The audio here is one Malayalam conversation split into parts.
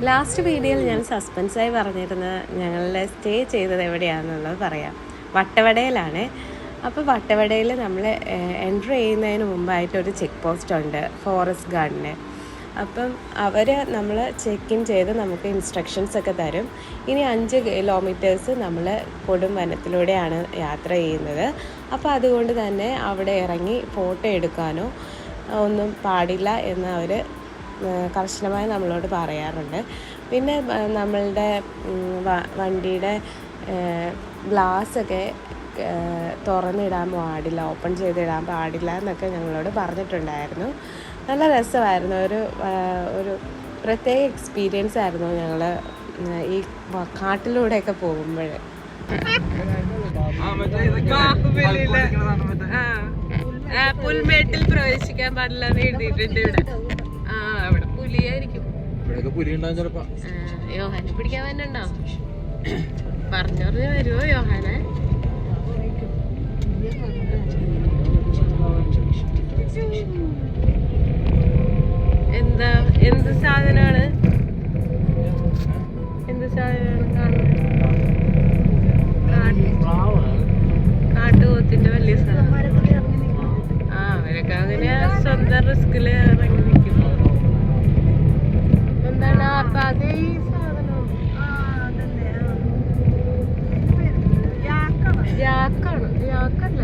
ലാസ്റ്റ് വീഡിയോയിൽ ഞാൻ സസ്പെൻസായി പറഞ്ഞിരുന്നത് ഞങ്ങളുടെ സ്റ്റേ ചെയ്തത് എവിടെയാണെന്നുള്ളത് പറയാം. വട്ടവടയിലാണ്. അപ്പോൾ വട്ടവടയിൽ നമ്മൾ എൻട്രി ചെയ്യുന്നതിന് മുമ്പായിട്ട് ഒരു ചെക്ക് പോസ്റ്റ് ഉണ്ട്, ഫോറസ്റ്റ് ഗാർഡിൻ്റെ. അപ്പം അവർ നമ്മൾ ചെക്ക് ഇൻ ചെയ്ത് നമുക്ക് ഇൻസ്ട്രക്ഷൻസ് ഒക്കെ തരും. ഇനി 5 കിലോമീറ്റേഴ്സ് നമ്മൾ കൊടും വനത്തിലൂടെയാണ് യാത്ര ചെയ്യുന്നത്. അപ്പോൾ അതുകൊണ്ട് തന്നെ അവിടെ ഇറങ്ങി ഫോട്ടോ എടുക്കാനോ ഒന്നും പാടില്ല എന്ന് അവർ കർശനമായി നമ്മളോട് പറയാറുണ്ട്. പിന്നെ നമ്മളുടെ വണ്ടിയുടെ ഗ്ലാസ്സൊക്കെ തുറന്നിടാൻ പാടില്ല, ഓപ്പൺ ചെയ്തിടാൻ പാടില്ല എന്നൊക്കെ ഞങ്ങളോട് പറഞ്ഞിട്ടുണ്ടായിരുന്നു. നല്ല രസമായിരുന്നു. ഒരു പ്രത്യേക എക്സ്പീരിയൻസ് ആയിരുന്നു ഞങ്ങൾ ഈ കാട്ടിലൂടെയൊക്കെ പോകുമ്പോൾ. പുൽമേട്ടിൽ പ്രവേശിക്കാൻ പാടില്ല എന്ന് എഴുതിയിട്ടുണ്ട് ഇവിടെ. അവിടെ പുലിയായിരിക്കും. യോഹാനെ പിടിക്കാൻ വന്നുണ്ടോ? പറഞ്ഞു വരുമോ യോഹാനെ? എന്ത് സാധനമാണ് കാണുന്നത്? കാട്ടുപോത്തിന്റെ വലിയ സാധനം. അവരൊക്കെ അങ്ങനെ സ്വന്തം റിസ്കില് ഇറങ്ങി നിൽക്കും. എന്താണ് അപ്പൊ അതേ ഈ സാധനം യാക്കല്ല.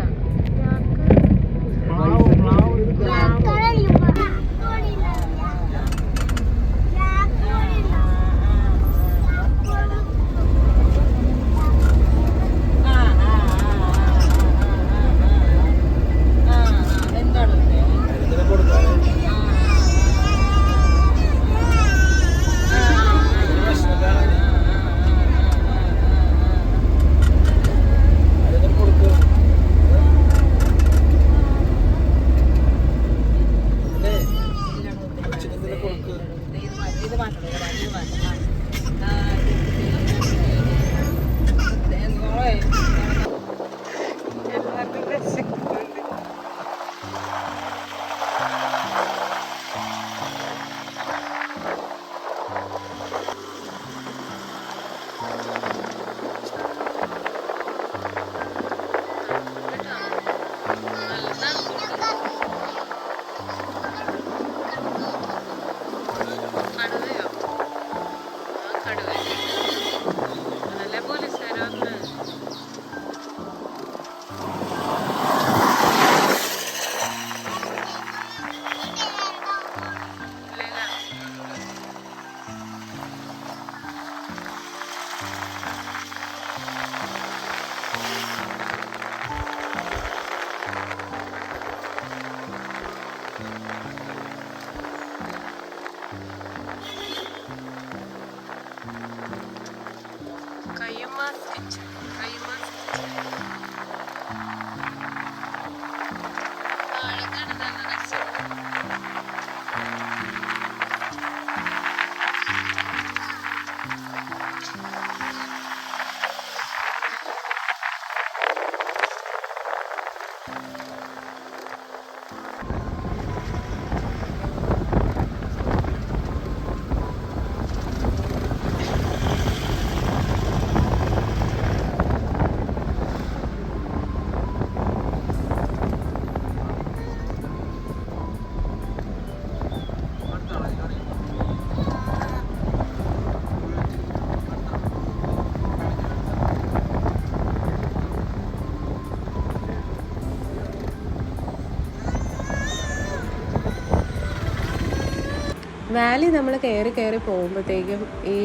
വാലി നമ്മൾ കയറി പോകുമ്പോഴത്തേക്കും ഈ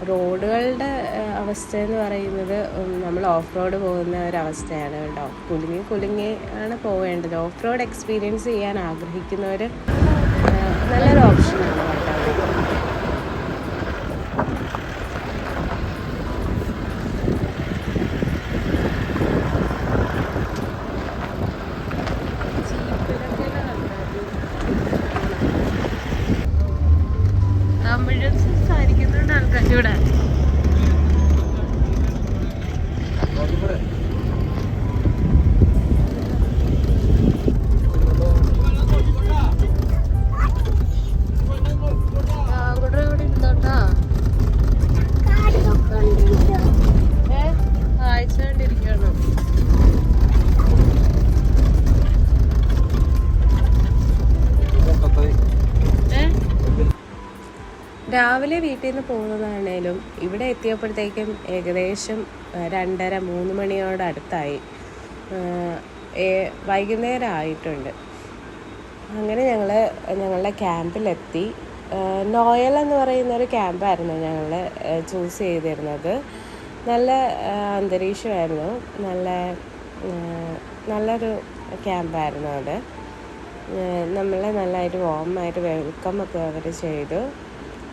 റോഡുകളുടെ അവസ്ഥ എന്ന് പറയുന്നത് നമ്മൾ ഓഫ് റോഡ് പോകുന്ന ഒരവസ്ഥയാണ് കേട്ടോ. കുലുങ്ങി ആണ് പോവേണ്ടത്. ഓഫ് റോഡ് എക്സ്പീരിയൻസ് ചെയ്യാൻ ആഗ്രഹിക്കുന്നവർ നല്ലൊരു ഓപ്ഷനാണ് കേട്ടോ. തമിഴ് സംസാരിക്കുന്നുണ്ട് ആൾക്കാർ ഇവിടെ. ഇവിടെ ഇരുന്നോട്ടാ. രാവിലെ വീട്ടിൽ നിന്ന് പോകുന്നതാണേലും ഇവിടെ എത്തിയപ്പോഴത്തേക്കും ഏകദേശം 2:30-3 മണിയോടടുത്തായി. വൈകുന്നേരം ആയിട്ടുണ്ട്. അങ്ങനെ ഞങ്ങളുടെ ക്യാമ്പിലെത്തി. നോയൽ എന്ന് പറയുന്നൊരു ക്യാമ്പായിരുന്നു ഞങ്ങൾ ചൂസ് ചെയ്തിരുന്നത്. നല്ല അന്തരീക്ഷമായിരുന്നു, നല്ലൊരു ക്യാമ്പായിരുന്നു അത്. നമ്മളെ നല്ലതായിട്ട് വാമായിട്ട് വെൽക്കമൊക്കെ അവർ ചെയ്തു.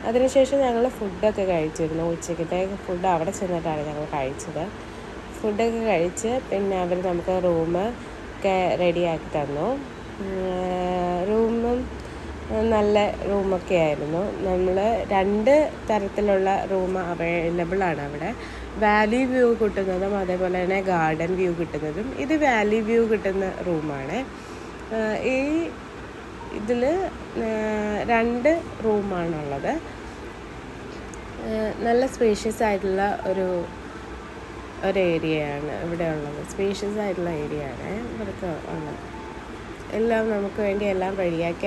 അതിനുശേഷം ഞങ്ങൾ ഫുഡൊക്കെ കഴിച്ചിരുന്നു. ഉച്ചക്കത്തെ ഫുഡ് അവിടെ ചെന്നിട്ടാണ് ഞങ്ങൾ കഴിച്ചത്. ഫുഡൊക്കെ കഴിച്ച് പിന്നെ അവർ നമുക്ക് റൂമൊക്കെ റെഡിയാക്കി തന്നു. റൂമും നല്ല റൂമൊക്കെ ആയിരുന്നു. നമ്മൾ 2 തരത്തിലുള്ള റൂം അവൈലബിളാണ് അവിടെ. വാലി വ്യൂ കിട്ടുന്നതും അതേപോലെ തന്നെ ഗാർഡൻ വ്യൂ കിട്ടുന്നതും. ഇത് വാലി വ്യൂ കിട്ടുന്ന റൂമാണ്. ഈ ഇതിൽ 2 റൂമാണുള്ളത്. നല്ല സ്പേഷ്യസ് ആയിട്ടുള്ള ഒരു ഏരിയയാണ് ഇവിടെ ഉള്ളത്. സ്പേഷ്യസ് ആയിട്ടുള്ള ഏരിയയാണ് ഇവിടുത്തെ ഉള്ളത്. എല്ലാം നമുക്ക് വേണ്ടി എല്ലാം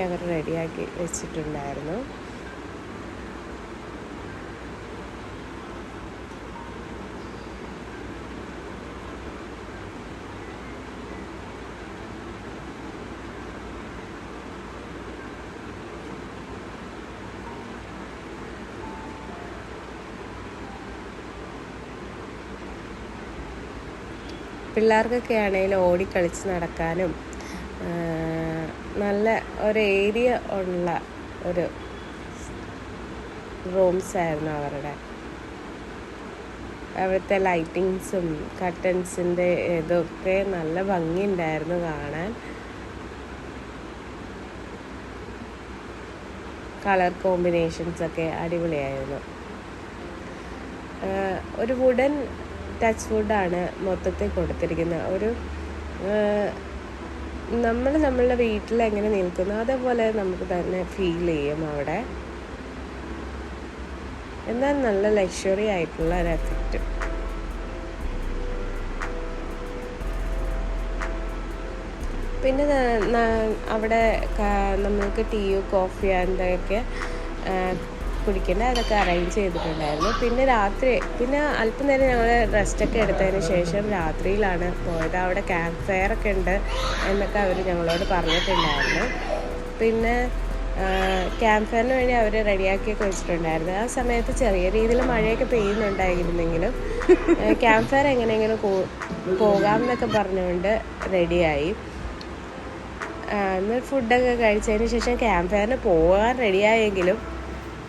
അവർ റെഡിയാക്കി വെച്ചിട്ടുണ്ടായിരുന്നു. പിള്ളേർക്കൊക്കെ ആണെങ്കിലും ഓടിക്കളിച്ച് നടക്കാനും നല്ല ഒരു ഏരിയ ഉള്ള ഒരു റൂംസായിരുന്നു അവിടുത്തെ ലൈറ്റിങ്സും കർട്ടൻസിൻ്റെ ഇതൊക്കെ നല്ല ഭംഗിയുണ്ടായിരുന്നു കാണാൻ. കളർ കോമ്പിനേഷൻസൊക്കെ അടിപൊളിയായിരുന്നു. ഒരു വുഡൻ ടച്ച് വുഡാണ് മൊത്തത്തിൽ കൊടുത്തിരിക്കുന്നത്. ഒരു നമ്മളുടെ വീട്ടിൽ എങ്ങനെ നിൽക്കുന്നു അതേപോലെ നമുക്ക് തന്നെ ഫീൽ ചെയ്യും അവിടെ. എന്നാൽ നല്ല ലക്ഷറി ആയിട്ടുള്ള ഒരു എഫക്റ്റ്. പിന്നെ അവിടെ നമ്മൾക്ക് ടീയോ കോഫിയോ എന്തൊക്കെ കുടിക്കേണ്ട അതൊക്കെ അറേഞ്ച് ചെയ്തിട്ടുണ്ടായിരുന്നു. പിന്നെ അല്പനേരം ഞങ്ങൾ റെസ്റ്റൊക്കെ എടുത്തതിന് ശേഷം രാത്രിയിലാണ് പോയത്. അവിടെ ക്യാമ്പ് ഫയർ ഒക്കെ ഉണ്ട് എന്നൊക്കെ അവർ ഞങ്ങളോട് പറഞ്ഞിട്ടുണ്ടായിരുന്നു. പിന്നെ ക്യാമ്പ് ഫയറിന് വേണ്ടി അവർ റെഡിയാക്കിയൊക്കെ വെച്ചിട്ടുണ്ടായിരുന്നു. ആ സമയത്ത് ചെറിയ രീതിയിൽ മഴയൊക്കെ പെയ്യുന്നുണ്ടായിരുന്നെങ്കിലും ക്യാമ്പ് ഫയർ എങ്ങനെയെങ്കിലും പോകാം എന്നൊക്കെ പറഞ്ഞുകൊണ്ട് റെഡിയായി. എന്നാൽ ഫുഡൊക്കെ കഴിച്ചതിന് ശേഷം ക്യാമ്പ് ഫയറിന് പോകാൻ റെഡിയായെങ്കിലും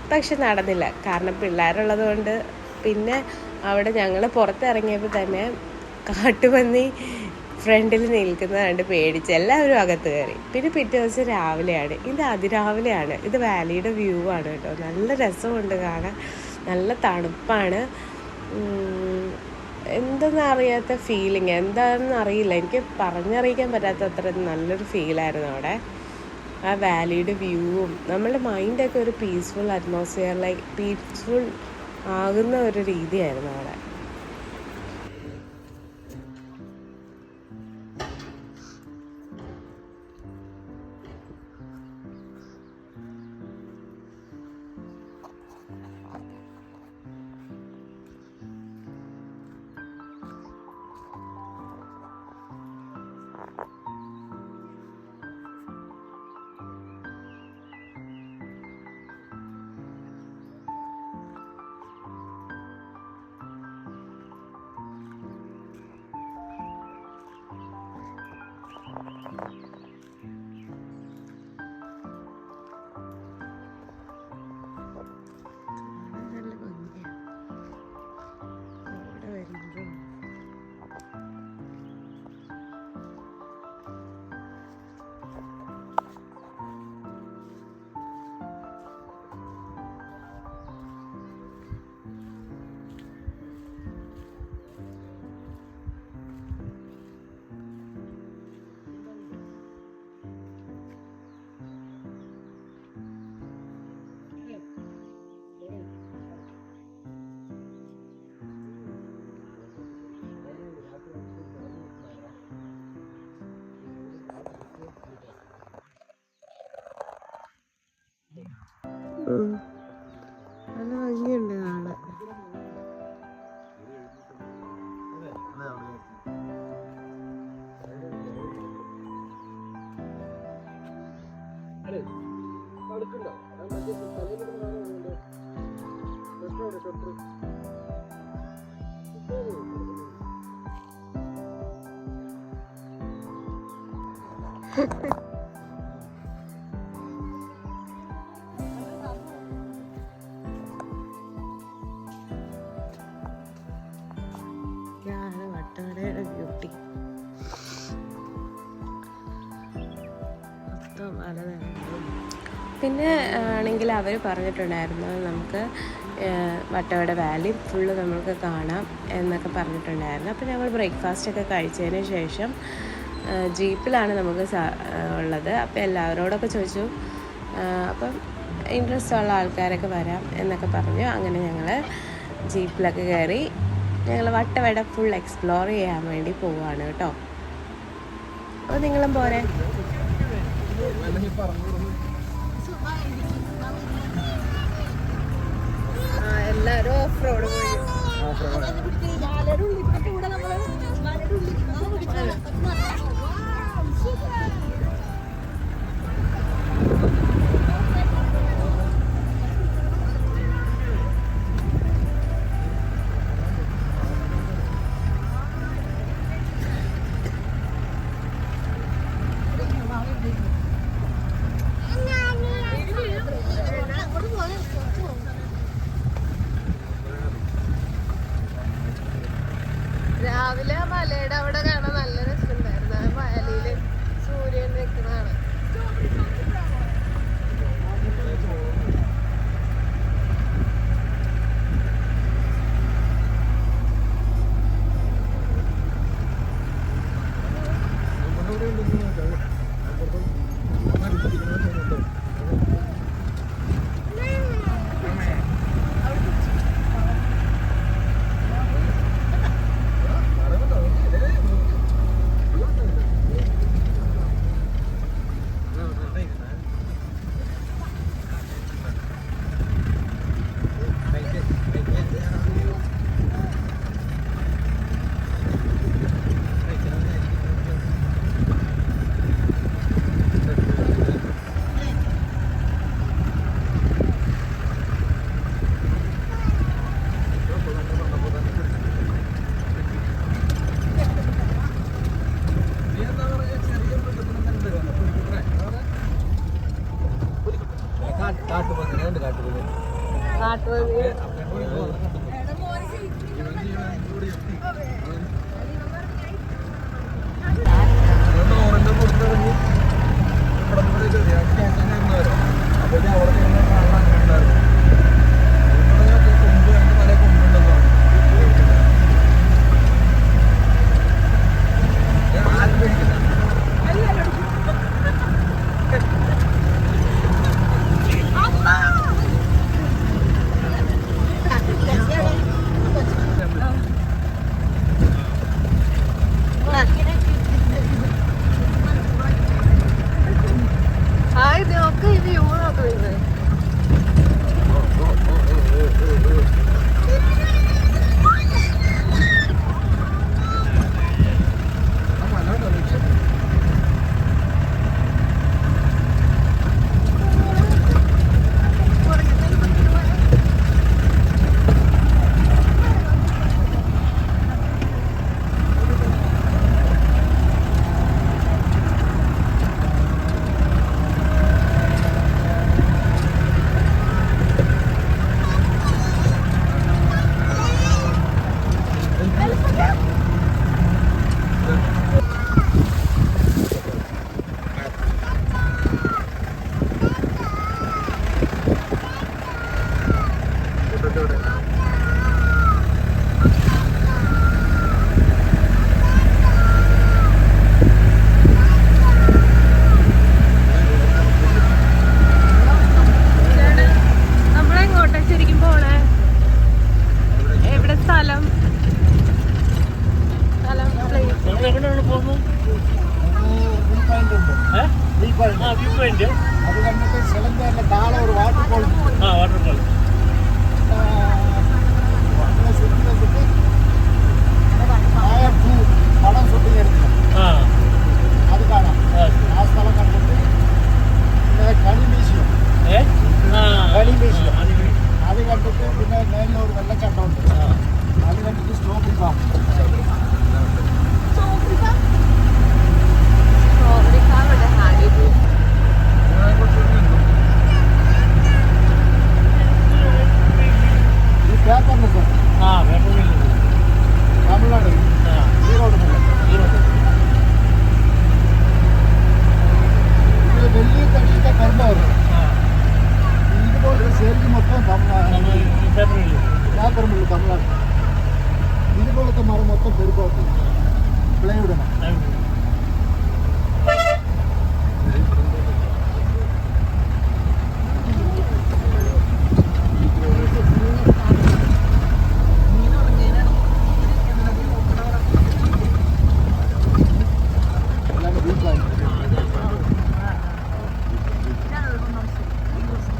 പക്ഷെ നടന്നില്ല. കാരണം പിള്ളേരുള്ളത് കൊണ്ട്. പിന്നെ അവിടെ ഞങ്ങൾ പുറത്തിറങ്ങിയപ്പോൾ തന്നെ കാട്ടുപന്നി ഫ്രണ്ടിൽ നിൽക്കുന്നത് കണ്ട് പേടിച്ച് എല്ലാവരും അകത്ത് കയറി. പിന്നെ പിറ്റേ ദിവസം രാവിലെയാണ്, ഇത് അതിരാവിലെയാണ്. ഇത് വാലിയുടെ വ്യൂ ആണ് കേട്ടോ. നല്ല രസമുണ്ട് കാണാൻ, നല്ല തണുപ്പാണ്. എന്തെന്നറിയാത്ത ഫീലിങ്, എന്താണെന്ന് അറിയില്ല, എനിക്ക് പറഞ്ഞറിയിക്കാൻ പറ്റാത്തത്ര നല്ലൊരു ഫീലായിരുന്നു അവിടെ. ആ വാലിയുടെ വ്യൂവും നമ്മളുടെ മൈൻഡൊക്കെ ഒരു പീസ്ഫുൾ അറ്റ്മോസ്ഫിയർ, ലൈക്ക് പീസ്ഫുൾ ആകുന്ന ഒരു രീതിയായിരുന്നു അവിടെ. നല്ല ഭംഗിയുണ്ട് കാണാൻ. ഇതാണ് വട്ടവടയുടെ ബ്യൂട്ടി. മൊത്തം മലനിരകളും. പിന്നെ ആണെങ്കിൽ അവർ പറഞ്ഞിട്ടുണ്ടായിരുന്നു നമുക്ക് വട്ടവട വാലി ഫുള്ള് നമുക്ക് കാണാം എന്നൊക്കെ പറഞ്ഞിട്ടുണ്ടായിരുന്നു. അപ്പോൾ ഞങ്ങൾ ബ്രേക്ക്ഫാസ്റ്റൊക്കെ കഴിച്ചതിന് ശേഷം ജീപ്പിലാണ് നമുക്ക് ഉള്ളത്. അപ്പോൾ എല്ലാവരോടൊക്കെ ചോദിച്ചു. അപ്പം ഇൻട്രസ്റ്റ് ഉള്ള ആൾക്കാരൊക്കെ വരാം എന്നൊക്കെ പറഞ്ഞു. അങ്ങനെ ഞങ്ങൾ ജീപ്പിലൊക്കെ കയറി ഞങ്ങൾ വട്ടവട ഫുൾ എക്സ്പ്ലോർ ചെയ്യാൻ വേണ്ടി പോവുകയാണ് കേട്ടോ. അപ്പോൾ നിങ്ങളും പോരെ. എല്ലാവരും ഓഫ് റോഡ് പോയി. രാവിലെ മലയുടെ അവിടെ കാണാൻ നല്ല രസമുണ്ടായിരുന്നു. ആ വയലില് സൂര്യൻ നിൽക്കുന്നതാണ്. പിന്നെ മേലിൽ ഒരു വെള്ളച്ചാട്ടം ഉണ്ട്. അത് കണ്ടിട്ട് സ്ട്രോബെറി ഫാം. ഈ പേപ്പറിന് സാർ തമിഴ്നാട് ഈറോഡ് ഇത് വലിയ തടിയുടെ കരുമ്പ വരും. ഇതുപോലെ ശരിക്കും മൊത്തം പേപ്പറുമില്ല തമിഴ്നാട്. ഇതുപോലത്തെ മരം മൊത്തം പെരുമ്പോട്ട് പ്ലൈവുഡ്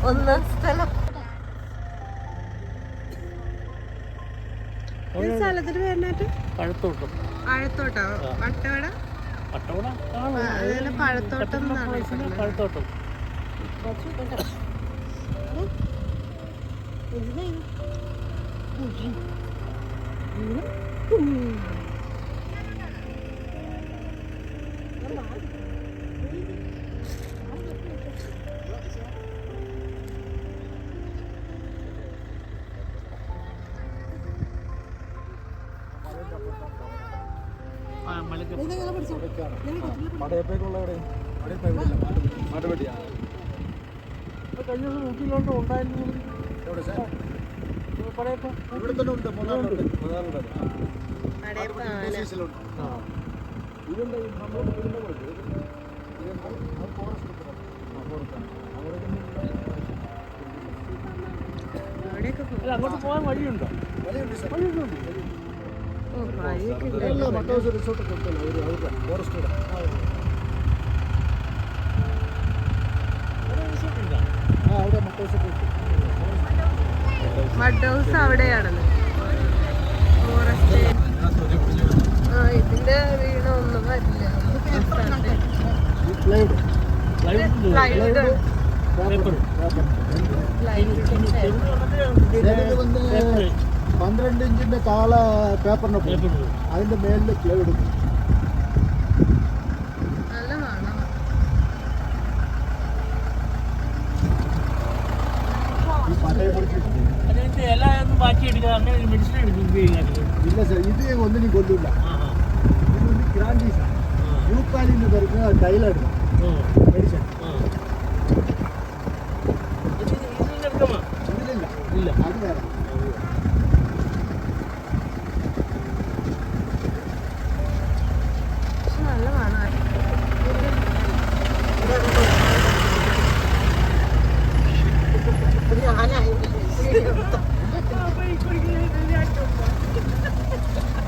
ഒന്നാം സ്ഥലം. സ്ഥലത്തിന് പേരിനായിട്ട് പഴത്തോട്ടം. പഴത്തോട്ടോ? വട്ടവട പഴത്തോട്ടം പഴത്തോട്ടം. കഴിഞ്ഞ 100 കിലോമീറ്റർ ഉണ്ടായിരുന്നു. ഇവിടെ തന്നെ ഉണ്ട്. മൂന്നാറുണ്ട്. അങ്ങോട്ട് പോകാൻ വഴിയുണ്ടോ? മട്ടോസ് റിസോർട്ടൊക്കെ ഉണ്ടല്ലോ ഫോറസ്റ്റ്. അവിടെ മട്ടോസൊക്കെ ഉണ്ട്. മഡ് ഹൗസ് അവിടെയാണല്ലോ ഫോറസ്റ്റ്. ഇതിന്റെ വീണൊന്നും വരില്ല. പ്ലൈവുഡ് 12 ഇഞ്ചിന്റെ താളെ പേപ്പറിന് അതിന്റെ മേലിൽ പ്ലൈവുഡ്. നല്ല മണം. ഇല്ല സാർ, ഇത് ഒന്നിനും കൊല്ലില്ല. ഇത് ഗ്രാൻഡീസ് യൂക്കാലിന്ന് വരുന്ന ടൈലെടുക്കും മെഡിസിൻ. ഇതിലില്ല, അത് വേറെ. നല്ല മണം.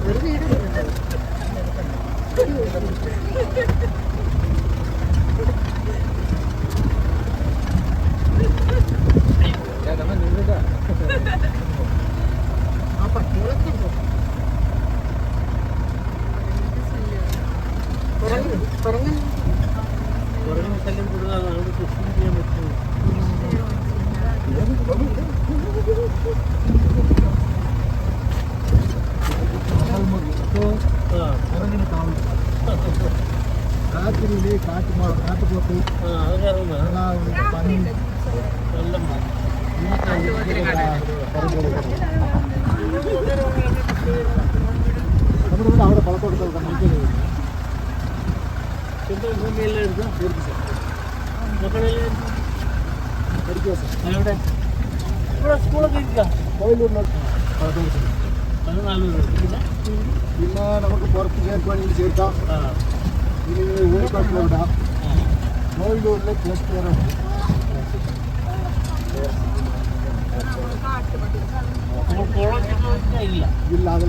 ഒരു വീട് ആ പട്ടികളൊക്കെ ഉണ്ടോ? ശല്യം കൂടുതലാണ്. അവിടെ കൃഷി ചെയ്യാൻ പറ്റും. കാറ്റിലെ കാട്ടുപോത്ത് പനി നമ്മുടെ അവിടെ പളത്തോട്ടത്തിൽ പിന്നെ നമുക്ക് പുറത്ത് ചേർക്കുവാണെങ്കിൽ ചേർക്കാം. ഇനി ഊരിക്കാട്ടിലിടാം. കോയിലൂരിലെ ക്ലസ്റ്ററുണ്ട്. ഇല്ല, അത്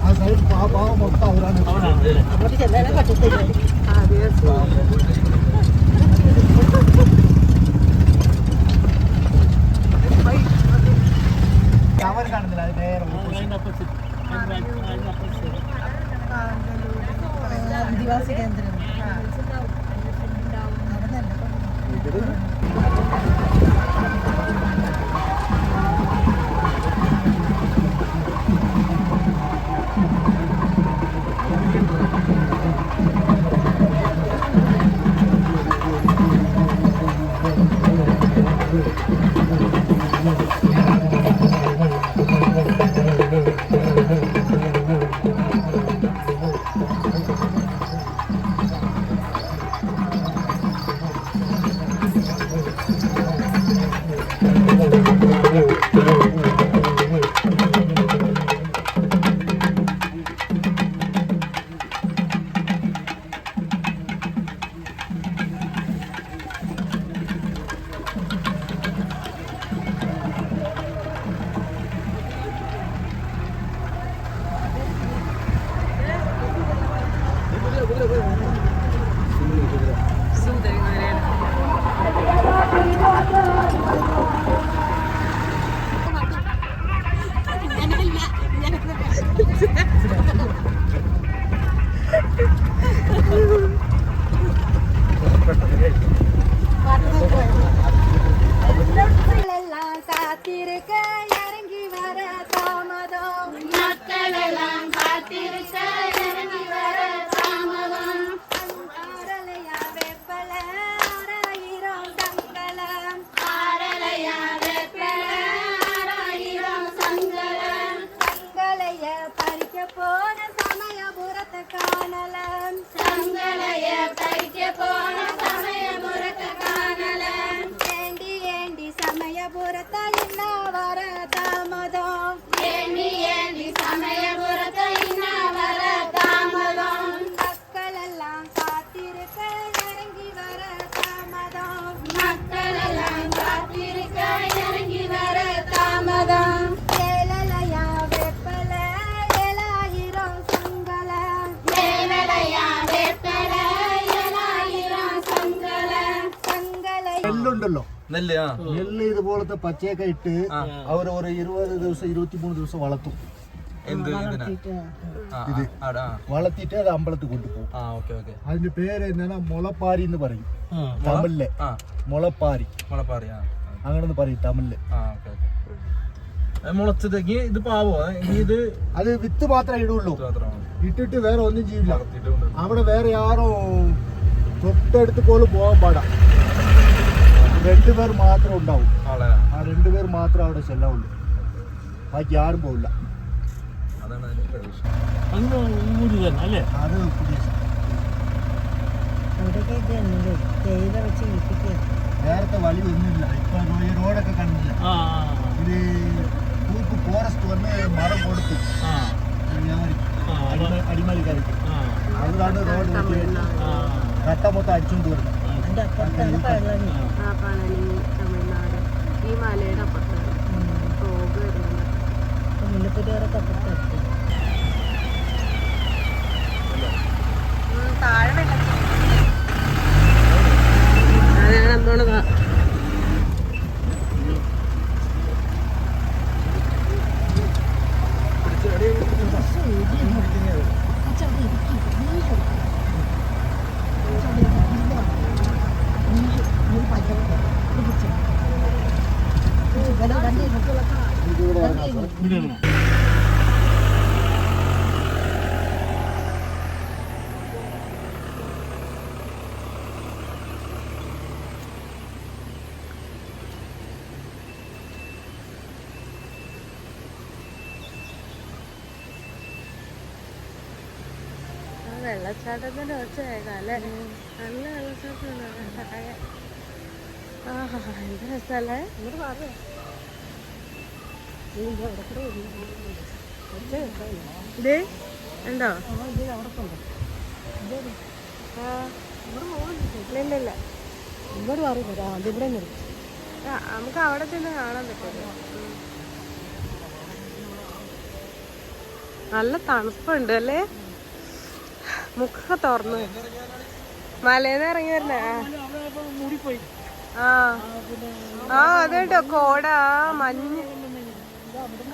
ആ സൈഡ് ഭാഗം മൊത്തം അവരാണ്. അങ്ങോട്ട് ചെല്ലാനേ പറ്റത്തില്ല. നെല്ലുണ്ടല്ലോ, നെല്ല് നെല്ല് ഇതുപോലത്തെ പച്ചയൊക്കെ ഇട്ട് അവർ ഒരു 20 ദിവസം 23 ദിവസം വളർത്തും. എന്ത് ഇത് വളർത്തിട്ട് അത് അമ്പലത്തിൽ കൊണ്ടുപോകും. അതിന്റെ പേര് എന്നാ മുളപ്പാരി എന്ന് പറയും തമിഴില്. മുളപ്പാരി അങ്ങനെ പറയും തമിഴില്. മുളച്ചതെങ്കിൽ ഇത് പാവോ ഇത് അത് വിത്ത് മാത്രമേ ഇടുള്ളൂ, ഇട്ടിട്ട് വേറെ ഒന്നും ചെയ്യില്ല. അവിടെ വേറെ ആരോ തൊട്ടടുത്ത് പോലും പോകാൻ പാടാ. 2 പേർ മാത്രം ഉണ്ടാവും. ആ 2 പേർ മാത്രം അവിടെ ചെല്ലാവുള്ളൂ, ബാക്കി ആരും പോവില്ല. അല്ലേ അത് നേരത്തെ വഴി ഒന്നുമില്ല. ഇപ്പൊ ഈ റോഡൊക്കെ കണ്ടില്ല. ഇത് പൂപ്പ് ഫോറസ്റ്റ് വന്ന് മരം കൊടുത്തു അടിമാലിക്കാർക്ക്. അവിടാണ് റോഡ് കട്ട മൊത്തം അടിച്ചുകൊണ്ട് വരുന്നത്. പളനി തമിഴ്നാട് ഈ മലയുടെ അപ്പുറത്താണ് ഫോഗ് വരുന്നത്. താഴെ വെള്ളം നമ്മള് വെള്ളച്ചാട്ടത്തിന്റെ ഒച്ച കേൾക്കാം അല്ലേ? നല്ല വെള്ളച്ചാട്ടമുണ്ട്. എന്ത് രസല്ലേ? ഇതേ ഉണ്ടോ? ഇല്ലില്ല, നമുക്ക് അവിടെ ചെന്ന് കാണാൻ പറ്റില്ല. നല്ല തണുപ്പുണ്ട് അല്ലേ? മുഖൊക്കെ തുറന്നു. മലേന്ന് ഇറങ്ങി വരുന്നേ. അതേട്ടോ കോട മഞ്ഞ്.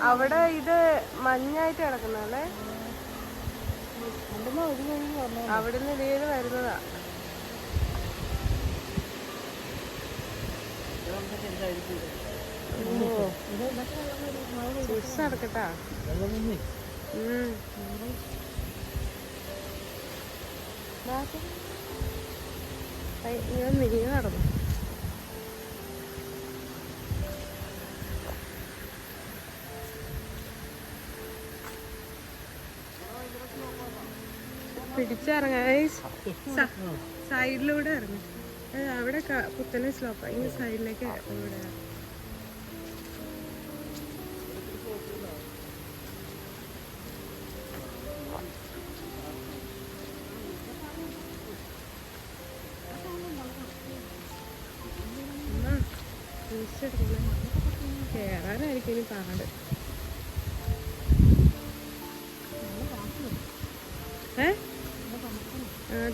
അവിടെ ഇത് മഞ്ഞായിട്ട് കിടക്കുന്നല്ലേ? അവിടുന്ന് ഇതിൽ വരുന്നതാ. നടക്കട്ടാ. നീ നടന്നു. പിടിച്ചിറങ്ങാ സൈഡിലൂടെ ഇറങ്ങി. അവിടെ കുത്തനെ സ്ലോപ്പ്, ഇനി സൈഡിലേക്ക് ഇവിടെ. കേറാനായിരിക്കും ഇനി പാട്.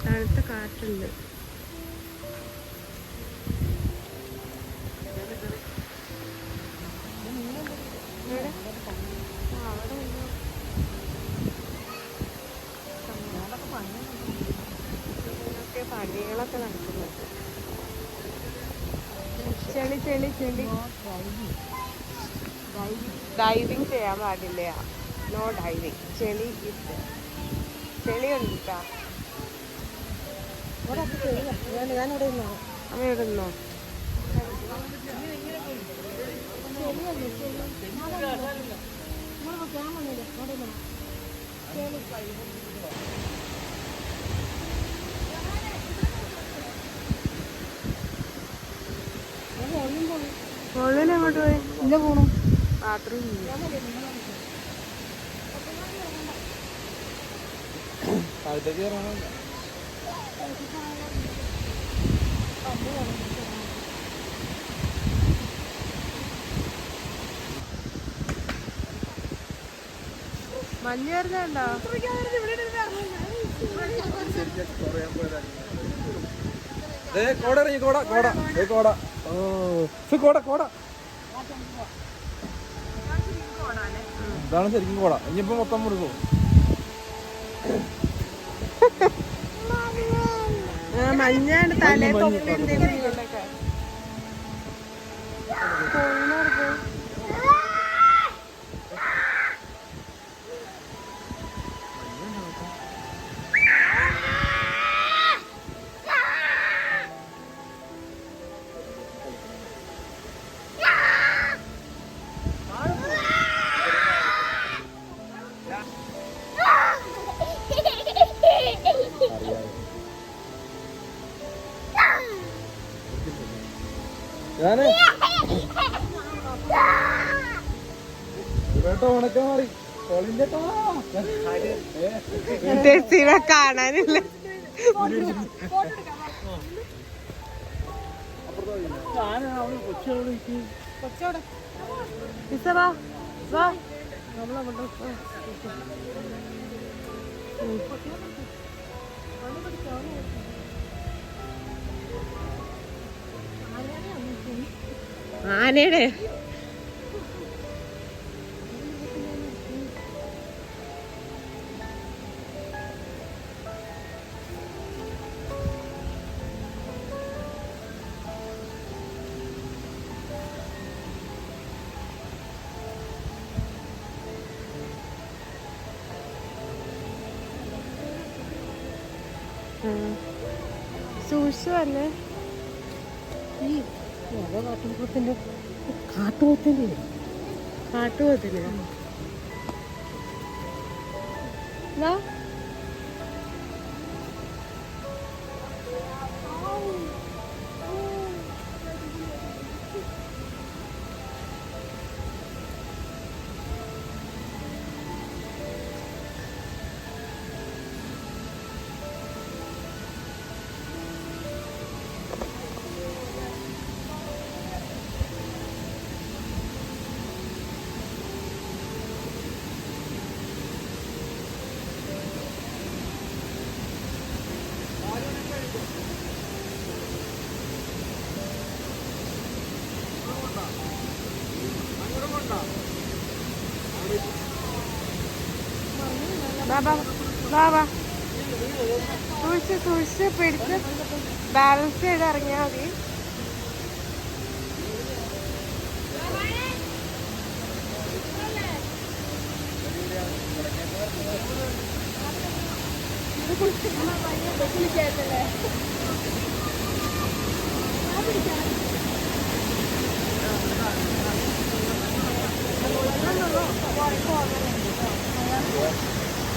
തണുത്ത കാറ്റുണ്ട്. പണികളൊക്കെ നടക്കുന്നുണ്ട്. ചെളി ചെളി ചെളി. ഡൈവിങ് ചെയ്യാൻ പാടില്ല. No diving. ചെളി ചെളി ഉണ്ടിട്ടാ. അമ്മ ഇവിടെ നിന്നോ. മോളിൽ എങ്ങോട്ട് പോയി? ഇല്ല പോണു. ബാത്റൂം താഴത്തേക്ക് കയറാനോ? മഞ്ഞ് വരുന്നുണ്ടോ? കോട ഇറങ്ങി. കോട കോട കോട. ഓ കോട കോട. ഇതാണ് ശരിക്കും കോട. ഇനിയിപ്പോ മൊത്തം മുറിക്കും. മഞ്ഞാണ് തലേ തൊപ്പി. ഞാന് ഉണക്കാൻ മാറി. കാണാനില്ല. ആനയുടെ സൂക്ഷിച്ചു വന്നേ. കാട്ടുപോത്തിന് സൂക്ഷിച്ച് പിടിച്ച് ബാലൻസ് ചെയ്ത് ഇറങ്ങിയാൽ മതി.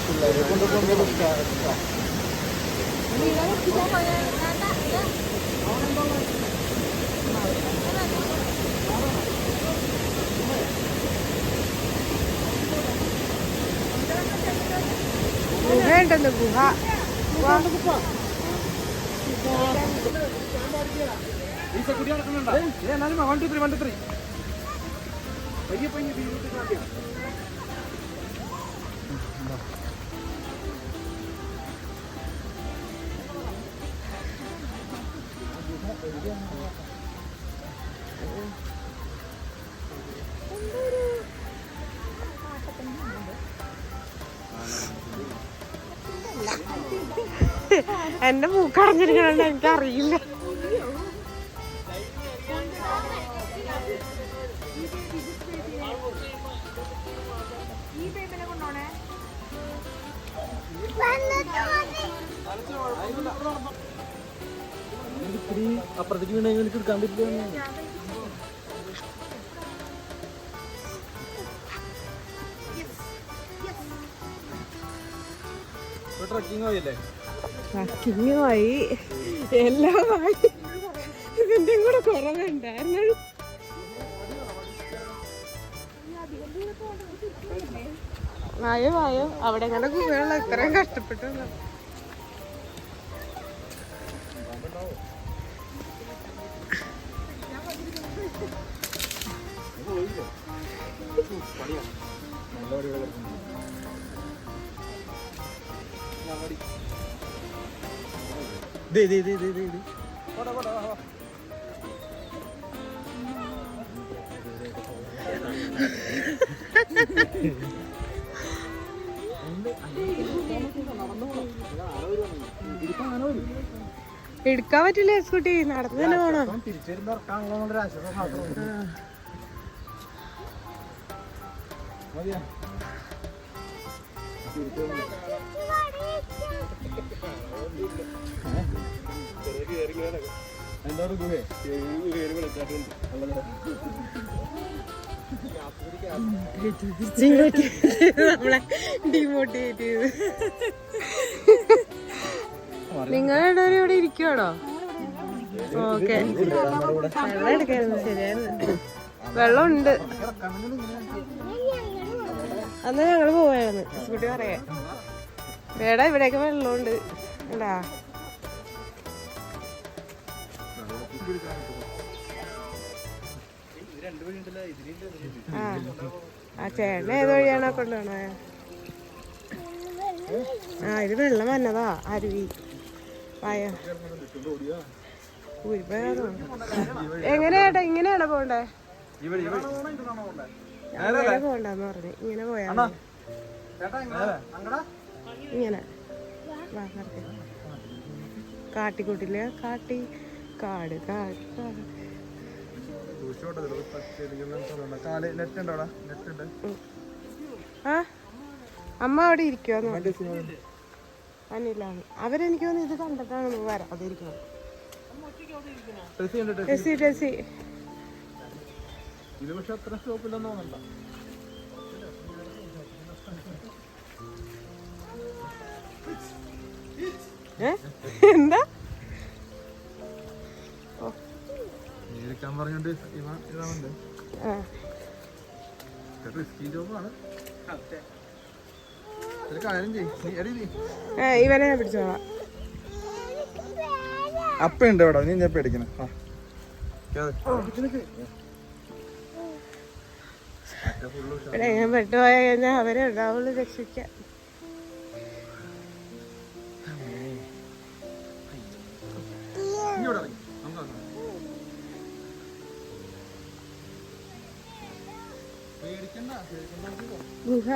പിള്ളേരെ കൊണ്ട് ഗുഹയുണ്ടെന്ന് ഗുഹ. എന്റെ മൂക്കടഞ്ഞിരിക്കണ എനിക്കറിയില്ല. അപ്പുറത്തേക്ക് വീണെങ്കിൽ എനിക്ക് എടുക്കാൻ പറ്റില്ല. ട്രക്കിംഗ് പോയില്ലേ? ട്രക്കിങ്ങുമായി എല്ലാമായി. ഇതിന്റെ കൂടെ കുറവുണ്ടായിരുന്നു. വായോ വായോ, അവിടെ എങ്ങനെ ഗുഹയുള്ള ഇത്രയും കഷ്ടപ്പെട്ടു. എടുക്കാൻ പറ്റില്ല സ്കൂട്ടി, നടന്നു തന്നെ പോണം. തിരിച്ചുവരുമ്പോ ഇറക്കാനുള്ള ആശ്വാസം മാത്രം. എന്താണ് ഗുഹേ? നമ്മളെ ഡിമോട്ടിവേറ്റ് ചെയ്ത്. നിങ്ങളുടെ ഇവിടെ ഇരിക്കുവാണോ? ഓക്കെ, വെള്ളം എടുക്കായിരുന്നു. ശരിയായിരുന്നു, വെള്ളം ഉണ്ട്. അന്ന് ഞങ്ങള് പോവായിരുന്നു. സ്കൂട്ടി പറയാ വേടാ, ഇവിടെയൊക്കെ വെള്ളമുണ്ട്. ഉണ്ടാ ആ ചേട്ടൻ ഏത് വഴിയാണോ കൊണ്ടുപോണേ? ആ, ഇത് വെള്ളം വന്നതാ, അരുവി. വായ എങ്ങനെയാട്ടെ? ഇങ്ങനെയാണോ പോണ്ടേ? അങ്ങനെ പോണ്ടെന്ന് പറഞ്ഞു. ഇങ്ങനെ പോയാ ഇങ്ങനെ കാട്ടിക്കൂട്ടില് കാട് കാട് കാട്. ആ, അമ്മ അവിടെ ഇരിക്കുവാന്ന് അനിലാണ്. അവരെനിക്ക് തോന്നുന്നു ഇത് കണ്ടിട്ടാണ് വരാതിരിക്കുന്നത്. ഇത് പക്ഷെ അത്ര സ്റ്റോപ്പില്ലെന്നോ വേണ്ട. എന്താ നേരിക്കാൻ പറഞ്ഞോണ്ട് ഇതാവുണ്ട്. റിസ്കി ജോബാണ്. കാര്യം ഇവനെ പിടിച്ചോളാം. അപ്പുണ്ട് അവിടെ, നീ ഞാൻ പേടിക്കണേ. ഞാൻ പെട്ടുപോയ കഴിഞ്ഞാൽ അവരെ ഉണ്ടാവുള്ളൂ രക്ഷിക്കാൻ. ഗുഹ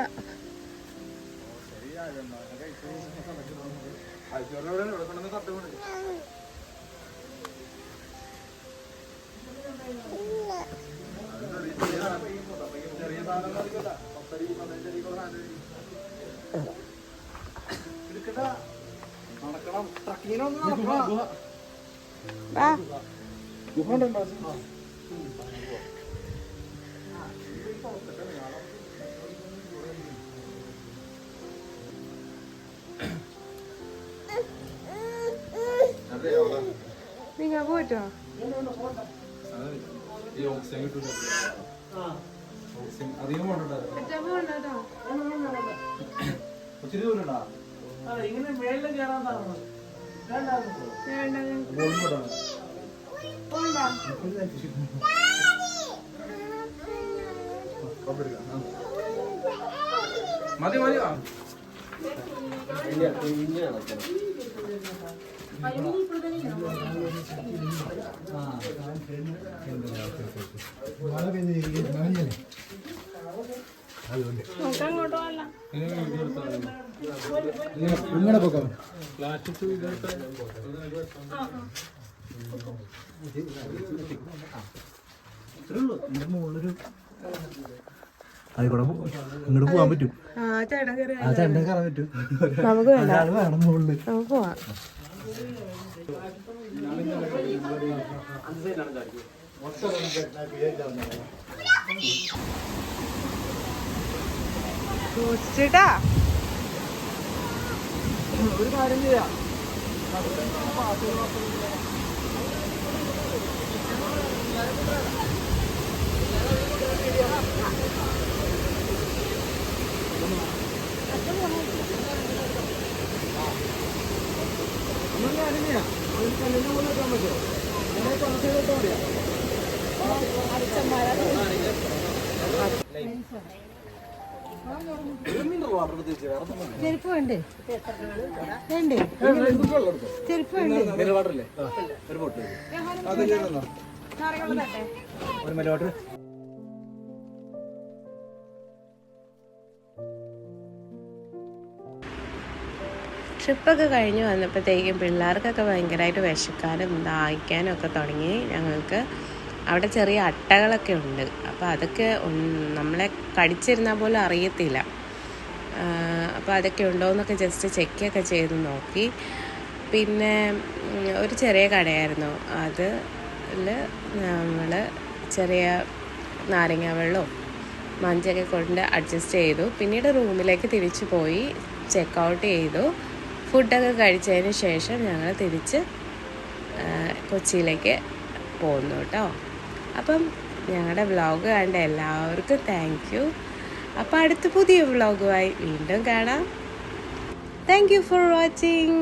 പറ്റുമോ? ഈ ഓക്സിജൻ കിട്ടൂല. ഓക്സിജൻ അധികം വേണ്ടോ? ഒത്തിരി ദൂരം ഉണ്ടാ? ഇങ്ങനെ മേളിൽ കയറാൻ പറഞ്ഞു. മതി മതി. ഇങ്ങനെ പോക്കാം. അതിക്കൂടെ ഇങ്ങോട്ട് പോകാൻ പറ്റും. ആ ചേട്ടൻ കയറാൻ പറ്റും. നമുക്ക് വേണ്ട, വേണം മുകളിൽ. നമുക്ക് പോവാം. ചേട്ടാ ഒരു കാര്യം ചെയ്യാം. ചെരുപ്പ് വേണ്ടേ? വേണ്ടേ? ചെരുപ്പ് വേണ്ടേ? ഒരു മലവാട്ടർ. ട്രിപ്പൊക്കെ കഴിഞ്ഞ് വന്നപ്പോഴത്തേക്കും പിള്ളേർക്കൊക്കെ ഭയങ്കരമായിട്ട് വിശക്കാനും ദാഹിക്കാനും ഒക്കെ തുടങ്ങി. ഞങ്ങൾക്ക് അവിടെ ചെറിയ അട്ടകളൊക്കെ ഉണ്ട്. അപ്പോൾ അതൊക്കെ നമ്മളെ കടിച്ചിരുന്നാൽ പോലും അറിയത്തില്ല. അപ്പോൾ അതൊക്കെ ഉണ്ടോ എന്നൊക്കെ ജസ്റ്റ് ചെക്കൊക്കെ ചെയ്ത് നോക്കി. പിന്നെ ഒരു ചെറിയ കടയായിരുന്നു, അതിൽ നമ്മൾ ചെറിയ നാരങ്ങ വെള്ളവും മഞ്ചൊക്കെ കൊണ്ട് അഡ്ജസ്റ്റ് ചെയ്തു. പിന്നീട് റൂമിലേക്ക് തിരിച്ചു പോയി ചെക്ക് ഔട്ട് ചെയ്തു. ഫുഡൊക്കെ കഴിച്ചതിന് ശേഷം ഞങ്ങൾ തിരിച്ച് കൊച്ചിയിലേക്ക് പോകുന്നു കേട്ടോ. അപ്പം ഞങ്ങളുടെ വ്ളോഗ് കണ്ട എല്ലാവർക്കും താങ്ക് യു. അപ്പോൾ അടുത്ത പുതിയ വ്ളോഗുമായി വീണ്ടും കാണാം. Thank you for watching.